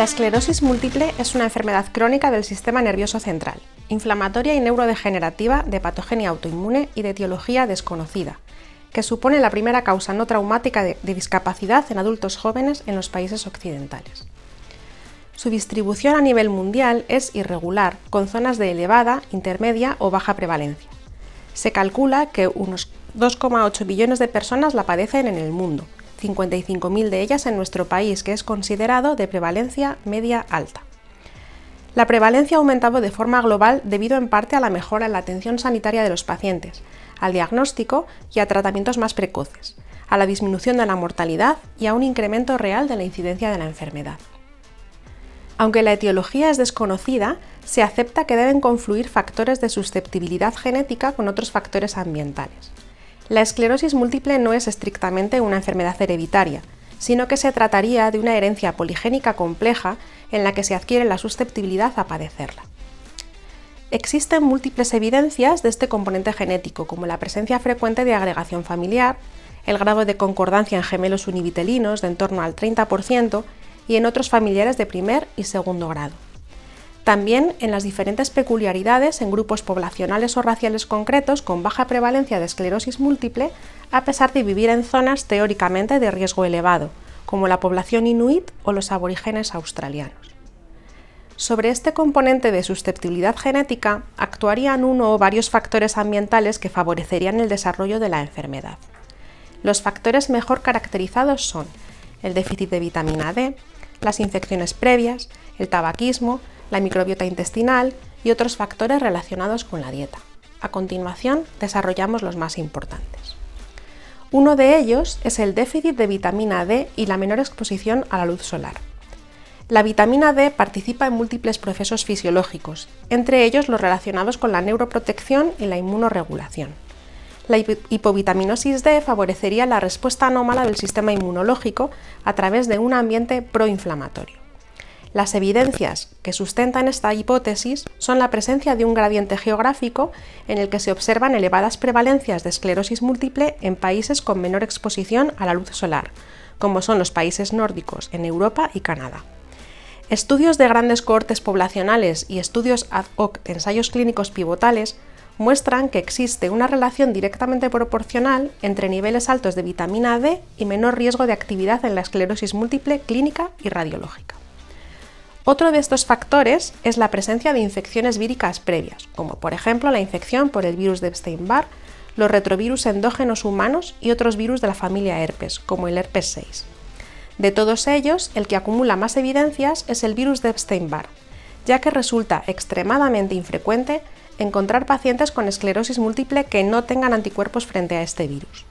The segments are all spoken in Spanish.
La esclerosis múltiple es una enfermedad crónica del sistema nervioso central, inflamatoria y neurodegenerativa de patogenia autoinmune y de etiología desconocida, que supone la primera causa no traumática de discapacidad en adultos jóvenes en los países occidentales. Su distribución a nivel mundial es irregular, con zonas de elevada, intermedia o baja prevalencia. Se calcula que unos 2,8 billones de personas la padecen en el mundo, 55.000 de ellas en nuestro país, que es considerado de prevalencia media-alta. La prevalencia ha aumentado de forma global debido en parte a la mejora en la atención sanitaria de los pacientes, al diagnóstico y a tratamientos más precoces, a la disminución de la mortalidad y a un incremento real de la incidencia de la enfermedad. Aunque la etiología es desconocida, se acepta que deben confluir factores de susceptibilidad genética con otros factores ambientales. La esclerosis múltiple no es estrictamente una enfermedad hereditaria, sino que se trataría de una herencia poligénica compleja en la que se adquiere la susceptibilidad a padecerla. Existen múltiples evidencias de este componente genético, como la presencia frecuente de agregación familiar, el grado de concordancia en gemelos univitelinos de en torno al 30% y en otros familiares de primer y segundo grado. También en las diferentes peculiaridades en grupos poblacionales o raciales concretos con baja prevalencia de esclerosis múltiple, a pesar de vivir en zonas teóricamente de riesgo elevado, como la población inuit o los aborígenes australianos. Sobre este componente de susceptibilidad genética actuarían uno o varios factores ambientales que favorecerían el desarrollo de la enfermedad. Los factores mejor caracterizados son el déficit de vitamina D, las infecciones previas, el tabaquismo, la microbiota intestinal y otros factores relacionados con la dieta. A continuación, desarrollamos los más importantes. Uno de ellos es el déficit de vitamina D y la menor exposición a la luz solar. La vitamina D participa en múltiples procesos fisiológicos, entre ellos los relacionados con la neuroprotección y la inmunorregulación. La hipovitaminosis D favorecería la respuesta anómala del sistema inmunológico a través de un ambiente proinflamatorio. Las evidencias que sustentan esta hipótesis son la presencia de un gradiente geográfico en el que se observan elevadas prevalencias de esclerosis múltiple en países con menor exposición a la luz solar, como son los países nórdicos en Europa y Canadá. Estudios de grandes cohortes poblacionales y estudios ad hoc de ensayos clínicos pivotales muestran que existe una relación directamente proporcional entre niveles altos de vitamina D y menor riesgo de actividad en la esclerosis múltiple clínica y radiológica. Otro de estos factores es la presencia de infecciones víricas previas, como por ejemplo la infección por el virus de Epstein-Barr, los retrovirus endógenos humanos y otros virus de la familia herpes, como el herpes 6. De todos ellos, el que acumula más evidencias es el virus de Epstein-Barr, ya que resulta extremadamente infrecuente encontrar pacientes con esclerosis múltiple que no tengan anticuerpos frente a este virus.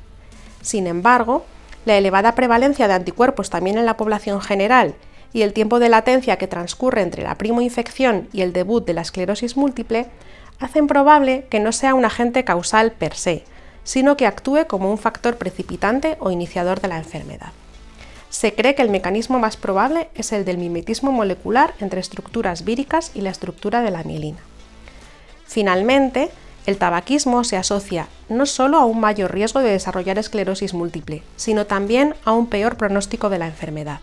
Sin embargo, la elevada prevalencia de anticuerpos también en la población general y el tiempo de latencia que transcurre entre la primoinfección y el debut de la esclerosis múltiple hacen probable que no sea un agente causal per se, sino que actúe como un factor precipitante o iniciador de la enfermedad. Se cree que el mecanismo más probable es el del mimetismo molecular entre estructuras víricas y la estructura de la mielina. Finalmente, el tabaquismo se asocia no solo a un mayor riesgo de desarrollar esclerosis múltiple, sino también a un peor pronóstico de la enfermedad.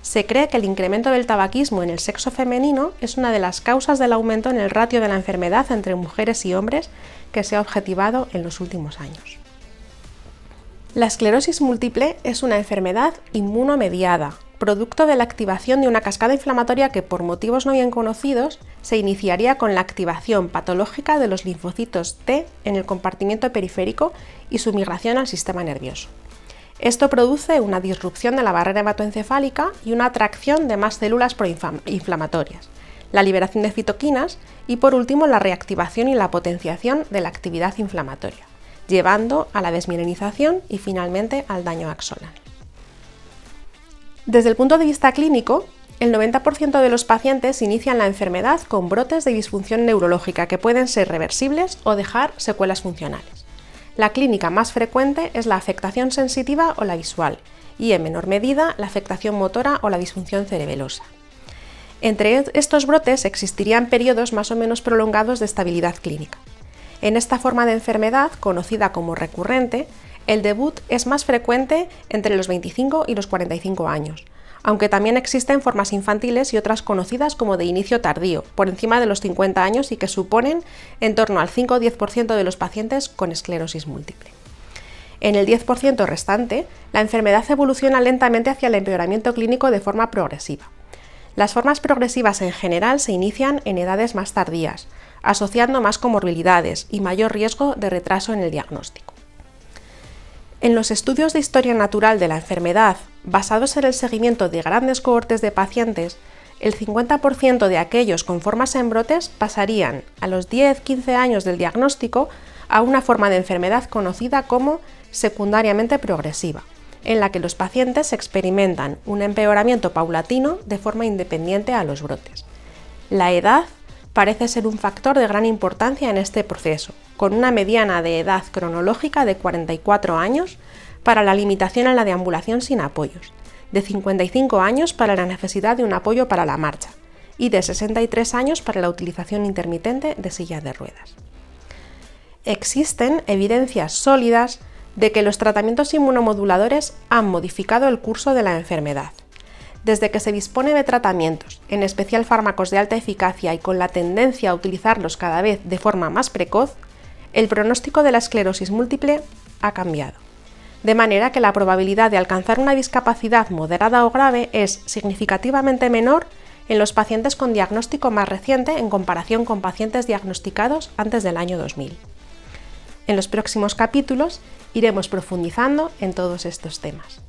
Se cree que el incremento del tabaquismo en el sexo femenino es una de las causas del aumento en el ratio de la enfermedad entre mujeres y hombres que se ha objetivado en los últimos años. La esclerosis múltiple es una enfermedad inmunomediada, producto de la activación de una cascada inflamatoria que, por motivos no bien conocidos, se iniciaría con la activación patológica de los linfocitos T en el compartimiento periférico y su migración al sistema nervioso. Esto produce una disrupción de la barrera hematoencefálica y una atracción de más células proinflamatorias, la liberación de citoquinas y, por último, la reactivación y la potenciación de la actividad inflamatoria, llevando a la desmielinización y finalmente al daño axonal. Desde el punto de vista clínico, el 90% de los pacientes inician la enfermedad con brotes de disfunción neurológica que pueden ser reversibles o dejar secuelas funcionales. La clínica más frecuente es la afectación sensitiva o la visual, y en menor medida la afectación motora o la disfunción cerebelosa. Entre estos brotes existirían periodos más o menos prolongados de estabilidad clínica. En esta forma de enfermedad, conocida como recurrente, el debut es más frecuente entre los 25 y los 45 años, aunque también existen formas infantiles y otras conocidas como de inicio tardío, por encima de los 50 años y que suponen en torno al 5 o 10% de los pacientes con esclerosis múltiple. En el 10% restante, la enfermedad evoluciona lentamente hacia el empeoramiento clínico de forma progresiva. Las formas progresivas en general se inician en edades más tardías, asociando más comorbilidades y mayor riesgo de retraso en el diagnóstico. En los estudios de historia natural de la enfermedad, basados en el seguimiento de grandes cohortes de pacientes, el 50% de aquellos con formas en brotes pasarían a los 10-15 años del diagnóstico a una forma de enfermedad conocida como secundariamente progresiva, en la que los pacientes experimentan un empeoramiento paulatino de forma independiente a los brotes. La edad parece ser un factor de gran importancia en este proceso, con una mediana de edad cronológica de 44 años para la limitación en la deambulación sin apoyos, de 55 años para la necesidad de un apoyo para la marcha y de 63 años para la utilización intermitente de silla de ruedas. Existen evidencias sólidas de que los tratamientos inmunomoduladores han modificado el curso de la enfermedad. Desde que se dispone de tratamientos, en especial fármacos de alta eficacia y con la tendencia a utilizarlos cada vez de forma más precoz, el pronóstico de la esclerosis múltiple ha cambiado. De manera que la probabilidad de alcanzar una discapacidad moderada o grave es significativamente menor en los pacientes con diagnóstico más reciente en comparación con pacientes diagnosticados antes del año 2000. En los próximos capítulos iremos profundizando en todos estos temas.